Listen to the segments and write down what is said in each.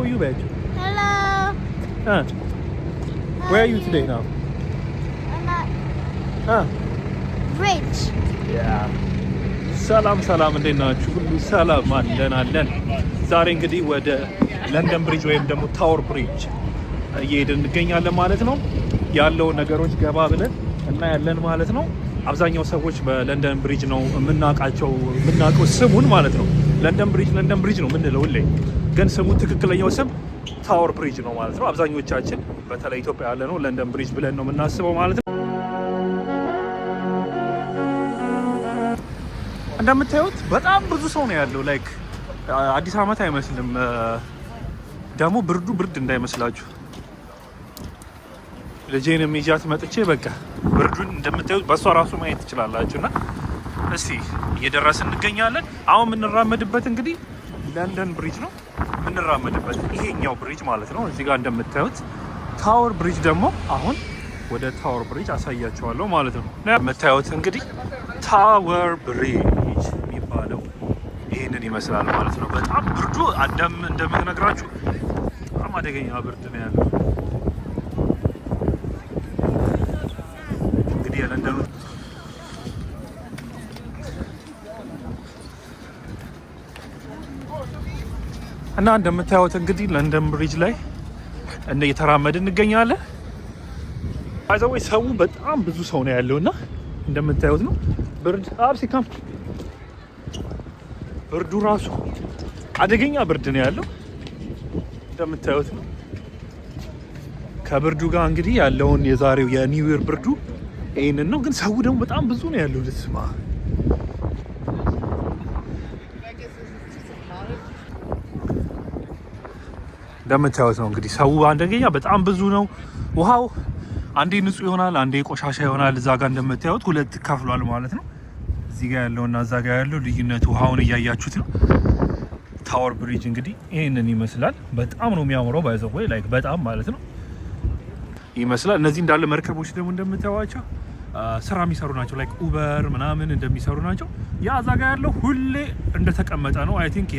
Who are you, Veg? Hello. Where are you today now? I'm at bridge. Yeah. ሰላም እንዴት ናችሁ? ሁሉ ሰላም አለን። ዛሬ እንግዲህ ወደ ለንደን ብሪጅ ወይም ደግሞ ታወር ብሪጅ እየሄድን እንገኛለን ማለት ነው። ያለው ነገሮች ገባ ብለን እናያለን ማለት ነው። አብዛኛው ሰዎች በለንደን ብሪጅ ነው የምናውቀው ስሙን ማለት ነው። ለንደን ብሪጅ ነው የምንለው ሁሌ፣ ግን ስሙ ትክክለኛው ስም ታወር ብሪጅ ነው ማለት ነው። አብዛኞቻችን በተለይ ኢትዮጵያ ያለ ነው ለንደን ብሪጅ ብለን ነው የምናስበው ማለት ነው። እንደምታዩት በጣም ብዙ ሰው ነው ያለው። ላይክ አዲስ ዓመት አይመስልም። ደግሞ ብርድ እንዳይመስላችሁ ልጄን ይዣት መጥቼ በቃ ብርዱን እንደምታዩት በሷ ራሱ ማየት ትችላላችሁና እስቲ እየደረስን እንገኛለን። አሁን የምንራመድበት እንግዲህ ለንደን ብሪጅ ነው የምንራመድበት፣ ይሄኛው ብሪጅ ማለት ነው። እዚህ ጋር እንደምታዩት ታወር ብሪጅ ደግሞ አሁን ወደ ታወር ብሪጅ አሳያችኋለሁ ማለት ነው። የምታዩት እንግዲህ ታወር ብሪጅ የሚባለው ይህንን ይመስላል ማለት ነው። በጣም ብርዱ እንደምነግራችሁ በጣም አደገኛ ብርድ ነው ያለው። እንግዲህ የለንደኑ እና እንደምታዩት እንግዲህ ለንደን ብሪጅ ላይ እየተራመድን እንገኛለን። አይዘወይ ሰው በጣም ብዙ ሰው ነው ያለውና እንደምታዩት ነው። ብርዱ ራሱ አደገኛ ብርድ ነው ያለው እንደምታዩት ነው። ከብርዱ ጋር እንግዲህ ያለውን የዛሬው የኒው ይር ብርዱ ይሄንን ነው። ግን ሰው ደግሞ በጣም ብዙ ነው ያለው። ልስማ እንደምታዩት ነው እንግዲህ ሰው አንደኛ በጣም ብዙ ነው። ውሃው አንዴ ንጹህ ይሆናል፣ አንዴ ቆሻሻ ይሆናል። እዛ ጋር እንደምታዩት ሁለት ከፍሏል ማለት ነው። እዚህ ጋር ያለውና እዛ ጋር ያለው ልዩነት ውሃውን እያያችሁት ነው። ታወር ብሪጅ እንግዲህ ይሄንን ይመስላል። በጣም ነው የሚያምረው። ባይዘው ወይ ላይክ በጣም ማለት ነው ይመስላል። እነዚህ እንዳለ መርከቦች ደግሞ እንደምታዩዋቸው ስራ የሚሰሩ ናቸው። ላይክ ኡበር ምናምን እንደሚሰሩ ናቸው። ያ እዛ ጋር ያለው ሁሌ እንደተቀመጠ ነው። አይ ቲንክ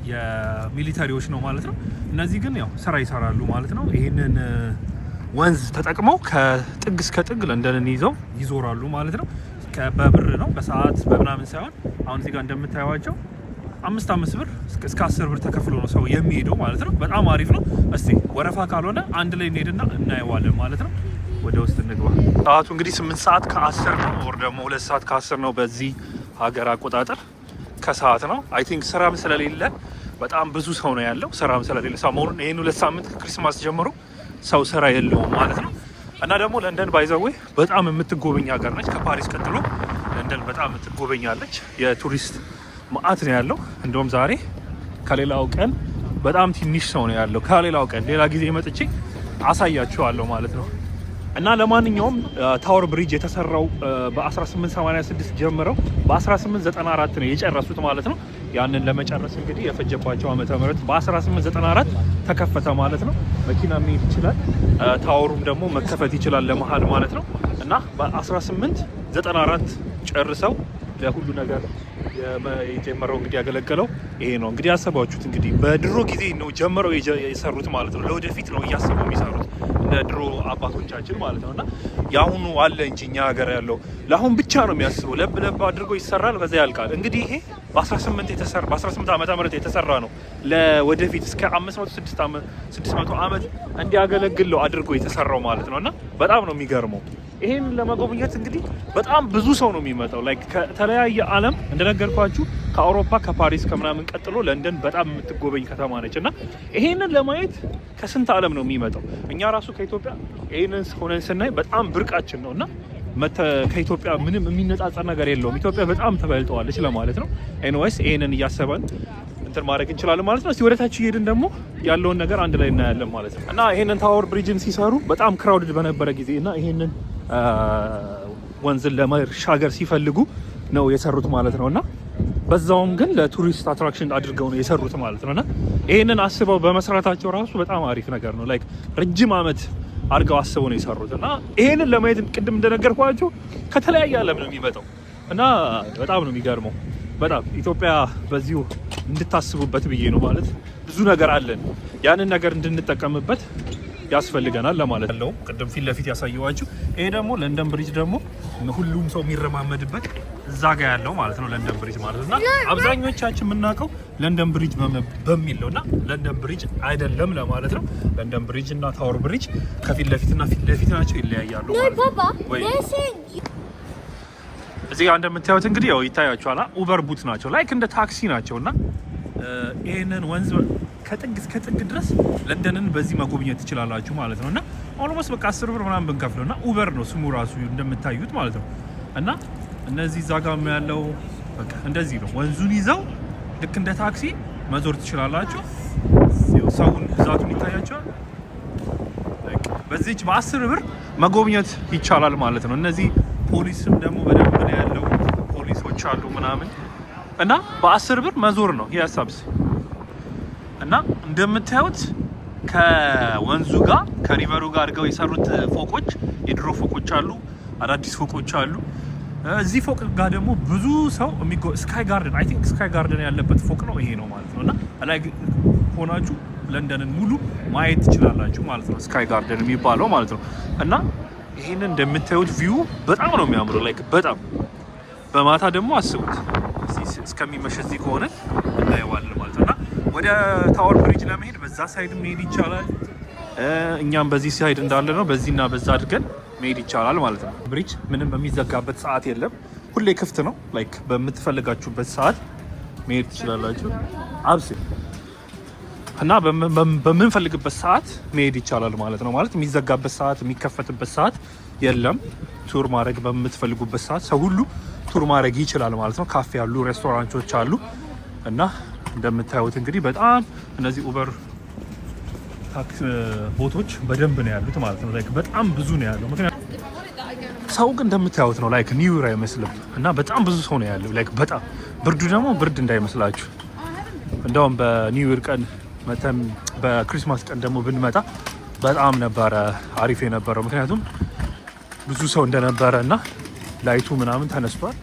የሚሊተሪዎች ነው ማለት ነው። እነዚህ ግን ያው ስራ ይሰራሉ ማለት ነው። ይህንን ወንዝ ተጠቅመው ከጥግ እስከ ጥግ ለንደንን ይዘው ይዞራሉ ማለት ነው። በብር ነው በሰዓት በምናምን ሳይሆን አሁን እዚህ ጋር እንደምታዩዋቸው 5 ብር እስከ 10 ብር ተከፍሎ ነው ሰው የሚሄደው ማለት ነው። በጣም አሪፍ ነው። እስቲ ወረፋ ካልሆነ አንድ ላይ እንሄድና እናየዋለን ማለት ነው። ወደ ውስጥ እንግባ። ሰዓቱ እንግዲህ 8 ሰዓት ከ10 ነው፣ ወር ደግሞ 2 ሰዓት ከ10 ነው በዚህ ሀገር አቆጣጠር። ከሰዓት ነው። አይ ቲንክ ስራም ስለሌለ በጣም ብዙ ሰው ነው ያለው። ስራም ስለሌለ ሰሞኑን ይሄን 2 ሳምንት ከክሪስማስ ጀምሮ ሰው ስራ የለውም ማለት ነው። እና ደግሞ ለንደን ባይዘዌ በጣም የምትጎበኝ ሀገር ነች። ከፓሪስ ቀጥሎ ለንደን በጣም የምትጎበኛለች። የቱሪስት ማአት ነው ያለው። እንደውም ዛሬ ከሌላው ቀን በጣም ትንሽ ሰው ነው ያለው። ከሌላው ቀን ሌላ ጊዜ መጥቼ አሳያችኋለሁ ማለት ነው። እና ለማንኛውም ታወር ብሪጅ የተሰራው በ1886 ጀምረው በ1894 ነው የጨረሱት ማለት ነው። ያንን ለመጨረስ እንግዲህ የፈጀባቸው ዓመተ ምህረት በ1894 ተከፈተ ማለት ነው። መኪና መሄድ ይችላል፣ ታወሩም ደግሞ መከፈት ይችላል ለመሃል ማለት ነው። እና በ1894 ጨርሰው ለሁሉ ነገር የጀመረው እንግዲህ ያገለገለው ይሄ ነው። እንግዲህ ያሰባችሁት እንግዲህ በድሮ ጊዜ ነው ጀምረው የሰሩት ማለት ነው። ለወደፊት ነው እያሰቡ የሚሰሩት እንደ ድሮ አባቶቻችን ማለት ነው። እና የአሁኑ አለ እንጂ እኛ ሀገር ያለው ለአሁን ብቻ ነው የሚያስበው። ለብ አድርጎ ይሰራል፣ ከዛ ያልቃል። እንግዲህ ይሄ በ18 ዓመተ ምህረት የተሰራ ነው። ለወደፊት እስከ 500-600 ዓመት እንዲያገለግለው አድርጎ የተሰራው ማለት ነው። እና በጣም ነው የሚገርመው። ይሄን ለመጎብኘት እንግዲህ በጣም ብዙ ሰው ነው የሚመጣው። ላይክ ከተለያየ ዓለም እንደነገርኳችሁ ከአውሮፓ ከፓሪስ ከምናምን ቀጥሎ ለንደን በጣም የምትጎበኝ ከተማ ነች። እና ይሄንን ለማየት ከስንት ዓለም ነው የሚመጣው። እኛ ራሱ ከኢትዮጵያ ይሄንን ሆነን ስናይ በጣም ብርቃችን ነው እና ከኢትዮጵያ ምንም የሚነጻጸር ነገር የለውም። ኢትዮጵያ በጣም ተበልጠዋለች ለማለት ነው። ኤኒዌይስ ይሄንን እያሰበን እንትን ማድረግ እንችላለን ማለት ነው። እስቲ ወደታች እየሄድን ደግሞ ያለውን ነገር አንድ ላይ እናያለን ማለት ነው። እና ይሄንን ታወር ብሪጅን ሲሰሩ በጣም ክራውድድ በነበረ ጊዜ እና ይሄንን ወንዝን ለመሻገር ሲፈልጉ ነው የሰሩት ማለት ነው። እና በዛውም ግን ለቱሪስት አትራክሽን አድርገው ነው የሰሩት ማለት ነው። እና ይሄንን አስበው በመስራታቸው ራሱ በጣም አሪፍ ነገር ነው። ላይክ ረጅም ዓመት አድርገው አስበው ነው የሰሩት። እና ይሄንን ለማየት ቅድም እንደነገርኳችሁ ከተለያየ ዓለም ነው የሚመጣው እና በጣም ነው የሚገርመው። በጣም ኢትዮጵያ በዚሁ እንድታስቡበት ብዬ ነው ማለት ብዙ ነገር አለን። ያንን ነገር እንድንጠቀምበት ያስፈልገናል ለማለት ነው። ቅድም ፊት ለፊት ያሳየዋችሁ ይሄ ደግሞ ለንደን ብሪጅ ደግሞ ሁሉም ሰው የሚረማመድበት እዛ ጋ ያለው ማለት ነው ለንደን ብሪጅ ማለት ነው። አብዛኞቻችን የምናውቀው ለንደን ብሪጅ በሚል ነውና ለንደን ብሪጅ አይደለም ለማለት ነው። ለንደን ብሪጅ እና ታወር ብሪጅ ከፊት ለፊትና ፊት ለፊት ናቸው፣ ይለያያሉ ማለት ነው። እዚህ ጋር እንደምታዩት እንግዲህ ያው ይታያችኋል ኡበር ቡት ናቸው፣ ላይክ እንደ ታክሲ ናቸውና ይሄንን ወንዝ ከጥግ እስከ ጥግ ድረስ ለንደንን በዚህ መጎብኘት ትችላላችሁ ማለት ነውና ኦልሞስት በቃ 10 ብር ምናምን ብንከፍለውና ኡበር ነው ስሙ ራሱ እንደምታዩት ማለት ነው። እና እነዚህ እዛ ጋር ያለው በቃ እንደዚህ ነው። ወንዙን ይዘው ልክ እንደ ታክሲ መዞር ትችላላችሁ። ሰውን ብዛቱን ይታያችኋል። በዚህች በ10 ብር መጎብኘት ይቻላል ማለት ነው። እነዚህ ፖሊስም ደግሞ በደንብ ነው ያለው፣ ፖሊሶች አሉ ምናምን እና በ10 ብር መዞር ነው የሀሳብስ። እና እንደምታዩት ከወንዙ ጋር ከሪቨሩ ጋር አድርገው የሰሩት ፎቆች የድሮ ፎቆች አሉ፣ አዳዲስ ፎቆች አሉ። እዚህ ፎቅ ጋር ደግሞ ብዙ ሰው ስካይ ጋርደን አይ ቲንክ ስካይ ጋርደን ያለበት ፎቅ ነው ይሄ ነው ማለት ነው። እና ላይ ሆናችሁ ለንደንን ሙሉ ማየት ትችላላችሁ ማለት ነው፣ ስካይ ጋርደን የሚባለው ማለት ነው። እና ይሄንን እንደምታዩት ቪው በጣም ነው የሚያምረው፣ ላይክ በጣም በማታ ደግሞ አስቡት እስከሚመሽ እዚህ ከሆነ እናየዋለን ማለት ነው። እና ወደ ታወር ብሪጅ ለመሄድ በዛ ሳይድ መሄድ ይቻላል። እኛም በዚህ ሳይድ እንዳለ ነው በዚህና በዛ አድርገን መሄድ ይቻላል ማለት ነው። ብሪጅ ምንም በሚዘጋበት ሰዓት የለም፣ ሁሌ ክፍት ነው። ላይክ በምትፈልጋችሁበት ሰዓት መሄድ ትችላላችሁ አብስ እና በምንፈልግበት ሰዓት መሄድ ይቻላል ማለት ነው። ማለት የሚዘጋበት ሰዓት የሚከፈትበት ሰዓት የለም። ቱር ማድረግ በምትፈልጉበት ሰዓት ሰው ሁሉ ቱር ማድረግ ይችላል ማለት ነው። ካፌ አሉ፣ ሬስቶራንቶች አሉ። እና እንደምታዩት እንግዲህ በጣም እነዚህ ኡበር ታክሲ ቦቶች በደንብ ነው ያሉት ማለት ነው። ላይክ በጣም ብዙ ነው ያለው። ምክንያቱም ሰው ግን እንደምታዩት ነው ላይክ ኒው ይር አይመስልም። እና በጣም ብዙ ሰው ነው ያለው። ላይክ በጣም ብርዱ ደግሞ ብርድ እንዳይመስላችሁ። እንደውም በኒው ይር ቀን መተም በክሪስማስ ቀን ደግሞ ብንመጣ በጣም ነበረ አሪፍ የነበረው። ምክንያቱም ብዙ ሰው እንደነበረ እና ላይቱ ምናምን ተነስቷል።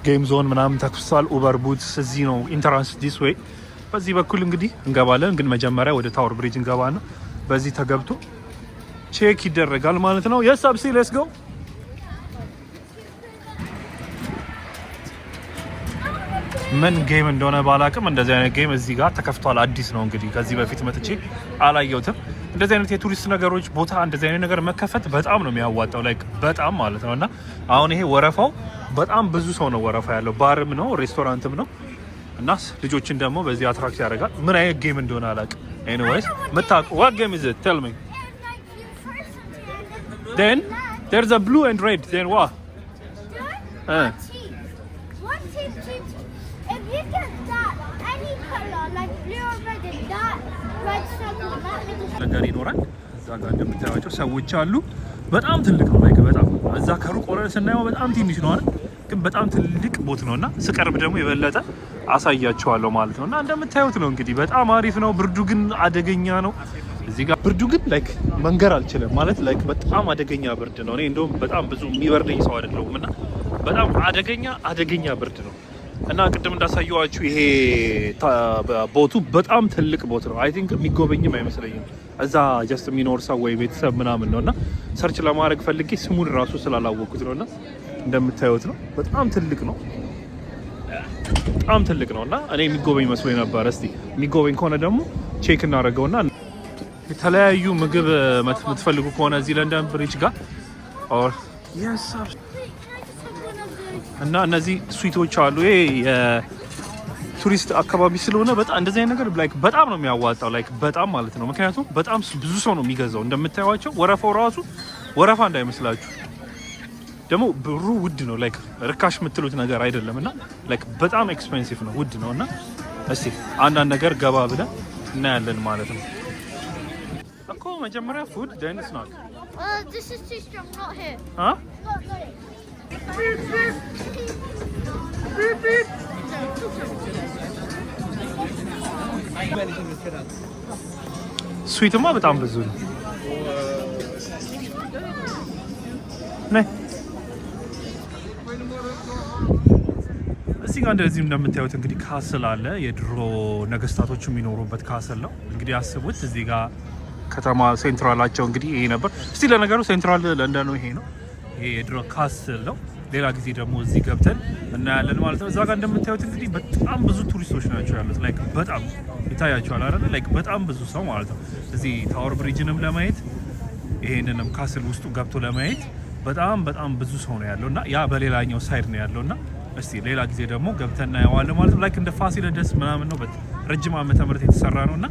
ጌም ዞን ምናምን ተከፍቷል። ኡበር ቡትስ እዚህ ነው ኢንትራንስ ዲስ ዌይ። በዚህ በኩል እንግዲህ እንገባለን። ግን መጀመሪያ ወደ ታወር ብሪጅ እንገባና በዚህ ተገብቶ ቼክ ይደረጋል ማለት ነው። የስ አብሲ ሌትስ ጎ። ምን ጌም እንደሆነ ባላቅም እንደዚህ አይነት ጌም እዚህ ጋር ተከፍቷል። አዲስ ነው እንግዲህ ከዚህ በፊት መጥቼ አላየሁትም። እንደዚህ አይነት የቱሪስት ነገሮች ቦታ እንደዚህ አይነት ነገር መከፈት በጣም ነው የሚያዋጣው፣ ላይክ በጣም ማለት ነው። እና አሁን ይሄ ወረፋው በጣም ብዙ ሰው ነው ወረፋ ያለው፣ ባርም ነው ሬስቶራንትም ነው። እና ልጆችን ደግሞ በዚህ አትራክት ያደርጋል። ምን አይነት ጌም እንደሆነ አላውቅም። ኤኒዌይስ ምታውቁ what game is it tell me then there's a blue and red then what if you get that any color like blue or red and that red circle that ነገር ይኖራል። እዛ ጋር እንደምታዩቸው ሰዎች አሉ። በጣም ትልቅ ነው ላይክ በጣም እዛ ከሩቅ ሆነን ስናየው በጣም ትንሽ ነው አይደል? ግን በጣም ትልቅ ቦት ነውና ስቀርብ ደግሞ የበለጠ አሳያቸዋለሁ ማለት ነው። እና እንደምታዩት ነው እንግዲህ በጣም አሪፍ ነው። ብርዱ ግን አደገኛ ነው። እዚህ ጋር ብርዱ ግን ላይክ መንገር አልችልም ማለት ላይክ በጣም አደገኛ ብርድ ነው። እኔ እንደውም በጣም ብዙ የሚበርደኝ ሰው አይደለሁም እና በጣም አደገኛ ብርድ ነው። እና ቅድም እንዳሳየዋችሁ ይሄ ቦቱ በጣም ትልቅ ቦት ነው። አይ ቲንክ የሚጎበኝም አይመስለኝም። እዛ ጀስት የሚኖር ሰው ወይ ቤተሰብ ምናምን ነውና ሰርች ለማድረግ ፈልጌ ስሙን ራሱ ስላላወቅኩት ነውና እንደምታዩት ነው። በጣም ትልቅ ነው። እና እኔ የሚጎበኝ መስሎኝ ነበር። እስቲ የሚጎበኝ ከሆነ ደግሞ ቼክ እናደርገውና የተለያዩ ምግብ የምትፈልጉ ከሆነ እዚህ ለንደን ብሪጅ ጋር ኦር እና እነዚህ ስዊቶች አሉ። ይሄ የቱሪስት አካባቢ ስለሆነ በጣም እንደዚህ አይነት ነገር ላይክ በጣም ነው የሚያዋጣው፣ ላይክ በጣም ማለት ነው። ምክንያቱም በጣም ብዙ ሰው ነው የሚገዛው። እንደምታዩዋቸው ወረፋው ራሱ ወረፋ እንዳይመስላችሁ። ደግሞ ብሩ ውድ ነው፣ ላይክ ርካሽ የምትሉት ነገር አይደለም። እና ላይክ በጣም ኤክስፔንሲቭ ነው፣ ውድ ነው። እና እስቲ አንዳንድ ነገር ገባ ብለን እናያለን ማለት ነው እኮ። መጀመሪያ ፉድ then snack this is too strong, not here. Huh? Not here. ስዊትማ በጣም ብዙ ነው። እዚህ እዚህ ጋር እንደዚህ እንደምታዩት እንግዲህ ካስል አለ። የድሮ ነገስታቶች የሚኖሩበት ካስል ነው። እንግዲህ አስቡት እዚህ ጋር ከተማ ሴንትራላቸው እንግዲህ ይሄ ነበር። እስቲ ለነገሩ ሴንትራል ለንደን ነው ይሄ ነው። ይሄ የድሮ ካስል ነው። ሌላ ጊዜ ደግሞ እዚህ ገብተን እናያለን ማለት ነው። እዛ ጋር እንደምታዩት እንግዲህ በጣም ብዙ ቱሪስቶች ናቸው ያሉት። ላይክ በጣም ይታያቸዋል አይደል? ላይክ በጣም ብዙ ሰው ማለት ነው። እዚህ ታወር ብሪጅንም ለማየት ይሄንንም ካስል ውስጡ ገብቶ ለማየት በጣም ብዙ ሰው ነው ያለው እና ያ በሌላኛው ሳይድ ነው ያለው እና እስቲ ሌላ ጊዜ ደግሞ ገብተን እናየዋለን ማለት ነው። ላይክ እንደ ፋሲለደስ ምናምን ነው ረጅም ዓመተ ምህረት የተሰራ ነው እና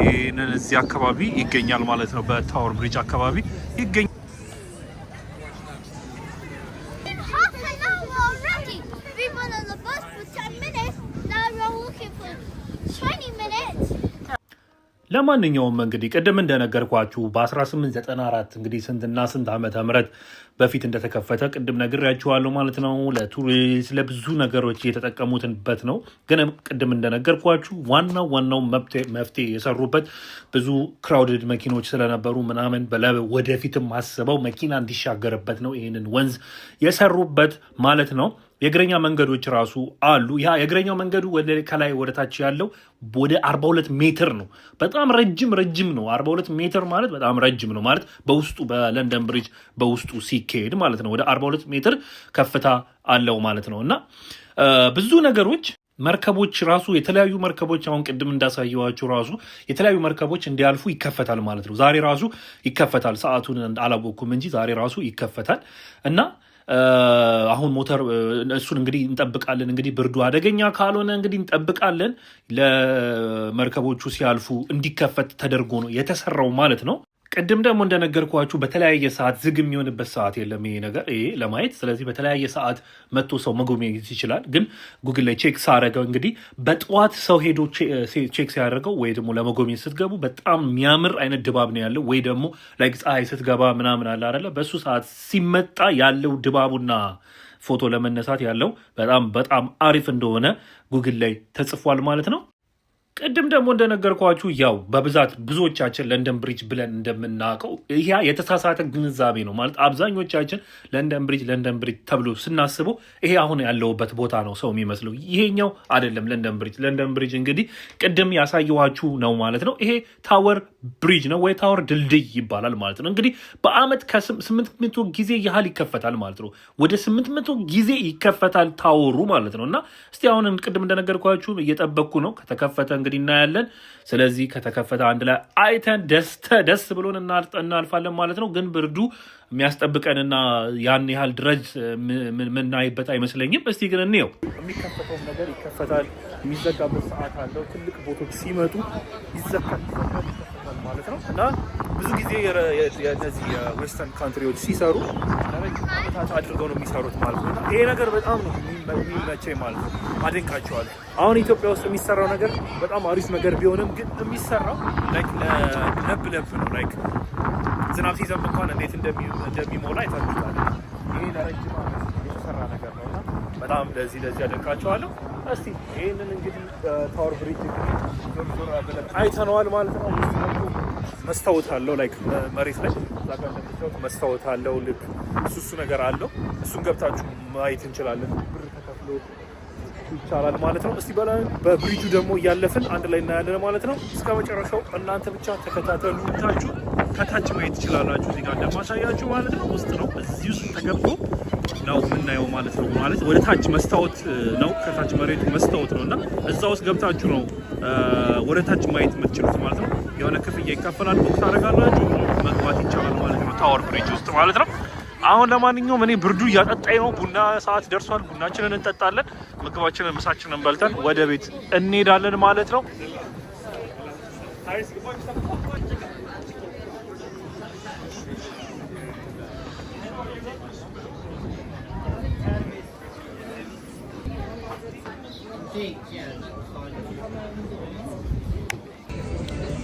ይሄንን እዚህ አካባቢ ይገኛል ማለት ነው። በታወር ብሪጅ አካባቢ ይገኛል። ለማንኛውም እንግዲህ ቅድም እንደነገርኳችሁ በ1894 እንግዲህ ስንትና ስንት ዓመተ ምህረት በፊት እንደተከፈተ ቅድም ነግሬያችኋለሁ ማለት ነው። ለቱሪስት ለብዙ ነገሮች የተጠቀሙትበት ነው። ግን ቅድም እንደነገርኳችሁ ዋናው መፍትሄ የሰሩበት ብዙ ክራውድድ መኪኖች ስለነበሩ ምናምን ወደፊትም አስበው መኪና እንዲሻገርበት ነው ይህንን ወንዝ የሰሩበት ማለት ነው። የእግረኛ መንገዶች ራሱ አሉ። ያ የእግረኛው መንገዱ ከላይ ወደ ታች ያለው ወደ 42 ሜትር ነው። በጣም ረጅም ነው። 42 ሜትር ማለት በጣም ረጅም ነው ማለት በውስጡ በለንደን ብሪጅ በውስጡ ሲካሄድ ማለት ነው። ወደ 42 ሜትር ከፍታ አለው ማለት ነው እና ብዙ ነገሮች መርከቦች ራሱ የተለያዩ መርከቦች አሁን ቅድም እንዳሳየዋቸው ራሱ የተለያዩ መርከቦች እንዲያልፉ ይከፈታል ማለት ነው። ዛሬ ራሱ ይከፈታል። ሰዓቱን አላወቅኩም እንጂ ዛሬ ራሱ ይከፈታል እና አሁን ሞተር እሱን እንግዲህ እንጠብቃለን። እንግዲህ ብርዱ አደገኛ ካልሆነ እንግዲህ እንጠብቃለን። ለመርከቦቹ ሲያልፉ እንዲከፈት ተደርጎ ነው የተሰራው ማለት ነው። ቅድም ደግሞ እንደነገርኳችሁ በተለያየ ሰዓት ዝግ የሚሆንበት ሰዓት የለም ይሄ ነገር ለማየት። ስለዚህ በተለያየ ሰዓት መጥቶ ሰው መጎብኘት ይችላል። ግን ጉግል ላይ ቼክ ሳደርገው እንግዲህ በጠዋት ሰው ሄዶ ቼክ ሲያደርገው ወይ ደግሞ ለመጎብኘት ስትገቡ በጣም የሚያምር አይነት ድባብ ነው ያለው። ወይ ደግሞ ላይክ ፀሐይ ስትገባ ምናምን አለ አይደለ? በሱ ሰዓት ሲመጣ ያለው ድባቡና ፎቶ ለመነሳት ያለው በጣም አሪፍ እንደሆነ ጉግል ላይ ተጽፏል ማለት ነው። ቅድም ደግሞ እንደነገርኳችሁ ያው በብዛት ብዙዎቻችን ለንደን ብሪጅ ብለን እንደምናውቀው ይሄ የተሳሳተ ግንዛቤ ነው ማለት አብዛኞቻችን ለንደን ብሪጅ ተብሎ ስናስበው ይሄ አሁን ያለውበት ቦታ ነው ሰው የሚመስለው። ይሄኛው አይደለም ለንደን ብሪጅ እንግዲህ ቅድም ያሳየኋችሁ ነው ማለት ነው። ይሄ ታወር ብሪጅ ነው ወይ ታወር ድልድይ ይባላል ማለት ነው። እንግዲህ በአመት ከ800 ጊዜ ያህል ይከፈታል ማለት ነው። ወደ 800 ጊዜ ይከፈታል ታወሩ ማለት ነው እና እስቲ አሁን ቅድም እንደነገርኳችሁ እየጠበቅኩ ነው ከተከፈተ እንግዲህ እናያለን። ስለዚህ ከተከፈተ አንድ ላይ አይተን ደስ ብሎን እናልፋለን ማለት ነው። ግን ብርዱ የሚያስጠብቀንና ያን ያህል ድረስ የምናይበት አይመስለኝም። እስቲ ግን እንየው። የሚከፈተው ነገር ይከፈታል፣ የሚዘጋበት ሰዓት አለው። ትልቅ ቦቶች ሲመጡ ይዘጋል ማለት ነው እና ብዙ ጊዜ የነዚህ የዌስተርን ካንትሪዎች ሲሰሩ ዓመታት አድርገው ነው የሚሰሩት ማለት ነው። ይሄ ነገር በጣም ነው የሚመቸኝ ማለት ነው። አደንቃቸዋለሁ። አሁን ኢትዮጵያ ውስጥ የሚሰራው ነገር በጣም አሪፍ ነገር ቢሆንም ግን የሚሰራው ላይክ ለብ ነው። ላይክ ዝናብ ሲዘንብ እንኳን እንዴት እንደሚሞላ ይታወቃል። ይሄ ለረጅም ዓመት የተሰራ ነገር ነው እና በጣም ለዚህ አደንቃቸዋለሁ። እስቲ ይህንን እንግዲህ ታወር ብሪጅ አይተነዋል ማለት ነው። መስታወት አለው ላይክ መሬት ላይ እዛ ጋር እንደምታዩት መስታወት አለው። ልክ እሱ ነገር አለው። እሱን ገብታችሁ ማየት እንችላለን። ብር ተከፍሎ ይቻላል ማለት ነው። እስቲ በብሪጁ ደግሞ እያለፍን አንድ ላይ እናያለን ማለት ነው። እስከ መጨረሻው እናንተ ብቻ ተከታተሉ። ከታች ማየት ትችላላችሁ። እዚህ ጋር እንደማሳያችሁ ማለት ነው። ውስጥ ነው እዚህ ውስጥ ተገብቶ ነው የምናየው ማለት ነው። ማለት ወደ ታች መስታወት ነው። ከታች መሬቱ መስታወት ነው እና እዛ ውስጥ ገብታችሁ ነው ወደ ታች ማየት የምትችሉት ማለት ነው። የሆነ ክፍያ ይከፈላል። ቦክስ ታደርጋላችሁ፣ መግባት ይቻላል ማለት ነው። ታወር ብሪጅ ውስጥ ማለት ነው። አሁን ለማንኛውም እኔ ብርዱ እያጠጣኝ ነው። ቡና ሰዓት ደርሷል። ቡናችንን እንጠጣለን። ምግባችንን ምሳችንን በልተን ወደ ቤት እንሄዳለን ማለት ነው።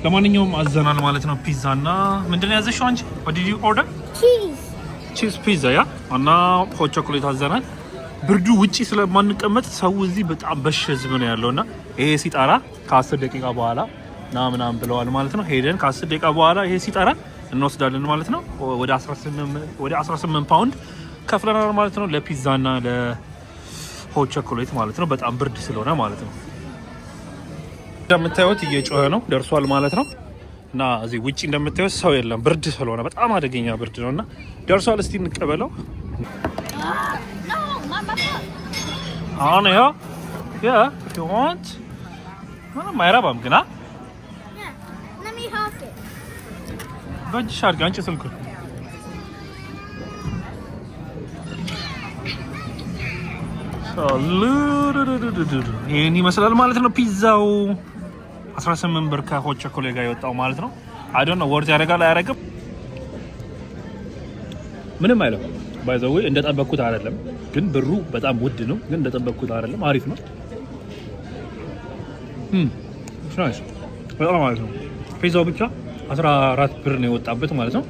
ለማንኛውም አዘናል ማለት ነው። ፒዛ እና ምንድነው ያዘሽው አንቺ? what did you order? cheese pizza ያ እና ሆት ቾኮሌት አዘናል። ብርዱ ውጪ ስለማንቀመጥ ሰው እዚህ በጣም በሽዝብ ነው ያለውና ይሄ ሲጠራ ከ10 ደቂቃ በኋላ ምናምን ብለዋል ማለት ነው። ሄደን ከ10 ደቂቃ በኋላ ይሄ ሲጠራ እንወስዳለን ማለት ነው። ወደ 18 ፓውንድ ከፍለናል ማለት ነው ለፒዛ እና ሆት ቸኮሌት ማለት ነው። በጣም ብርድ ስለሆነ ማለት ነው። እንደምታዩት እየጮኸ ነው፣ ደርሷል ማለት ነው። እና እዚህ ውጪ እንደምታዩት ሰው የለም፣ ብርድ ስለሆነ በጣም አደገኛ ብርድ ነው እና ደርሷል። እስቲ እንቀበለው። አሁን ይኸው ፊዋንት ምንም አይረባም ግና በእጅሽ አድርጊ አንቺ ስልኩን። ይህን ይመስላል ማለት ነው ፒዛው። 18 ብር ከሆት ቸኮሌት ጋር የወጣው ማለት ነው። አይ ዶንት ኖ ወርዝ ያደርጋል አያደርግም፣ ምንም አይለው። ባይ ዘ ዌይ እንደጠበቅኩት አይደለም፣ ግን ብሩ በጣም ውድ ነው። ግን እንደጠበቅኩት አይደለም፣ አሪፍ ነው። ናይስ በጣም አሪፍ ነው። ፒዛው ብቻ 14 ብር ነው የወጣበት ማለት ነው።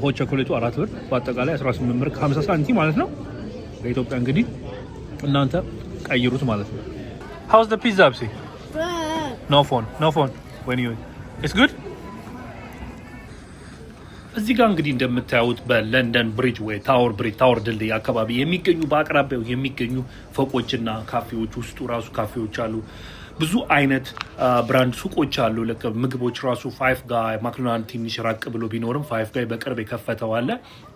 ሆት ቸኮሌቱ 4 ብር፣ በአጠቃላይ 18 ብር ከ50 ሳንቲም ማለት ነው። በኢትዮጵያ እንግዲህ እናንተ ቀይሩት ማለት ነው። How's the pizza, Absi? No phone when you it's good. እዚህ ጋር እንግዲህ እንደምታዩት በለንደን ብሪጅ ወይ ታወር ድልድይ አካባቢ የሚገኙ በአቅራቢያው የሚገኙ ፎቆችና ካፌዎች ውስጡ ራሱ ካፌዎች አሉ። ብዙ አይነት ብራንድ ሱቆች አሉ። ምግቦች ራሱ ፋይቭ ጋይ ማክዶናልድ ትንሽ ራቅ ብሎ ቢኖርም ፋይቭ ጋይ በቅርብ የከፈተው አለ።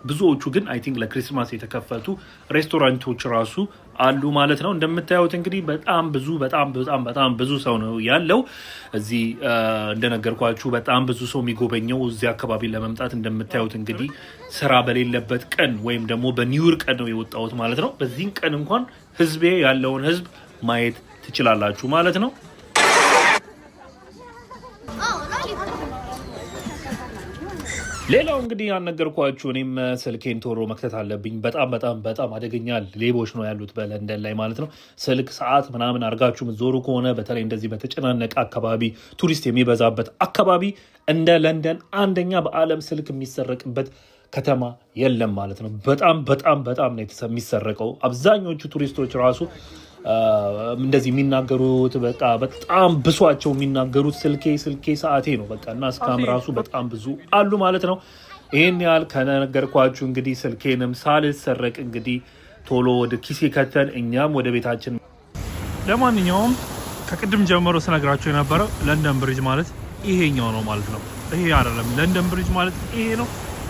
ብዙዎቹ ግን አይ ቲንክ ለክሪስማስ የተከፈቱ ሬስቶራንቶች ራሱ አሉ ማለት ነው። እንደምታዩት እንግዲህ በጣም ብዙ ሰው ነው ያለው እዚህ። እንደነገርኳችሁ በጣም ብዙ ሰው የሚጎበኘው እዚህ አካባቢ ለመምጣት። እንደምታዩት እንግዲህ ስራ በሌለበት ቀን ወይም ደግሞ በኒውር ቀን ነው የወጣሁት ማለት ነው። በዚህን ቀን እንኳን ህዝቤ ያለውን ህዝብ ማየት ትችላላችሁ ማለት ነው። ሌላው እንግዲህ ያነገርኳችሁ እኔም ስልኬን ቶሎ መክተት አለብኝ። በጣም አደገኛ ሌቦች ነው ያሉት በለንደን ላይ ማለት ነው። ስልክ ሰዓት ምናምን አድርጋችሁ የምትዞሩ ከሆነ በተለይ እንደዚህ በተጨናነቀ አካባቢ፣ ቱሪስት የሚበዛበት አካባቢ እንደ ለንደን አንደኛ በዓለም ስልክ የሚሰረቅበት ከተማ የለም ማለት ነው። በጣም ነው የሚሰረቀው። አብዛኞቹ ቱሪስቶች ራሱ እንደዚህ የሚናገሩት በጣም ብሷቸው የሚናገሩት ስልኬ ሰዓቴ ነው በቃ። እና እስካም ራሱ በጣም ብዙ አሉ ማለት ነው። ይሄን ያህል ከነገርኳችሁ እንግዲህ ስልኬንም ሳልሰረቅ እንግዲህ ቶሎ ወደ ኪሴ ከተን እኛም ወደ ቤታችን። ለማንኛውም ከቅድም ጀምሮ ስነግራችሁ የነበረው ለንደን ብሪጅ ማለት ይሄኛው ነው ማለት ነው። ይሄ አይደለም ለንደን ብሪጅ ማለት ይሄ ነው።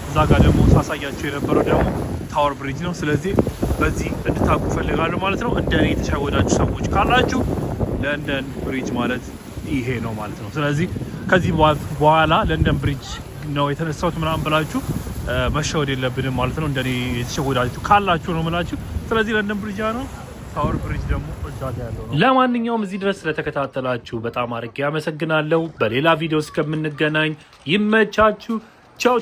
እዛ ጋር ደግሞ ሳሳያችሁ የነበረው ደግሞ ታወር ብሪጅ ነው። ስለዚህ በዚህ እንድታውቁ ፈልጋለሁ ማለት ነው። እንደኔ የተሸወዳችሁ ሰዎች ካላችሁ ለንደን ብሪጅ ማለት ይሄ ነው ማለት ነው። ስለዚህ ከዚህ በኋላ ለንደን ብሪጅ ነው የተነሳሁት ምናምን ብላችሁ መሸወድ የለብንም ማለት ነው። እንደኔ የተሸወዳችሁ ካላችሁ ነው የምላችሁ። ስለዚህ ለንደን ብሪጅ ነው፣ ታወር ብሪጅ ደግሞ እዛ ጋር ያለው ነው። ለማንኛውም እዚህ ድረስ ስለተከታተላችሁ በጣም አድርጌ አመሰግናለሁ። በሌላ ቪዲዮ እስከምንገናኝ ይመቻችሁ። ቻው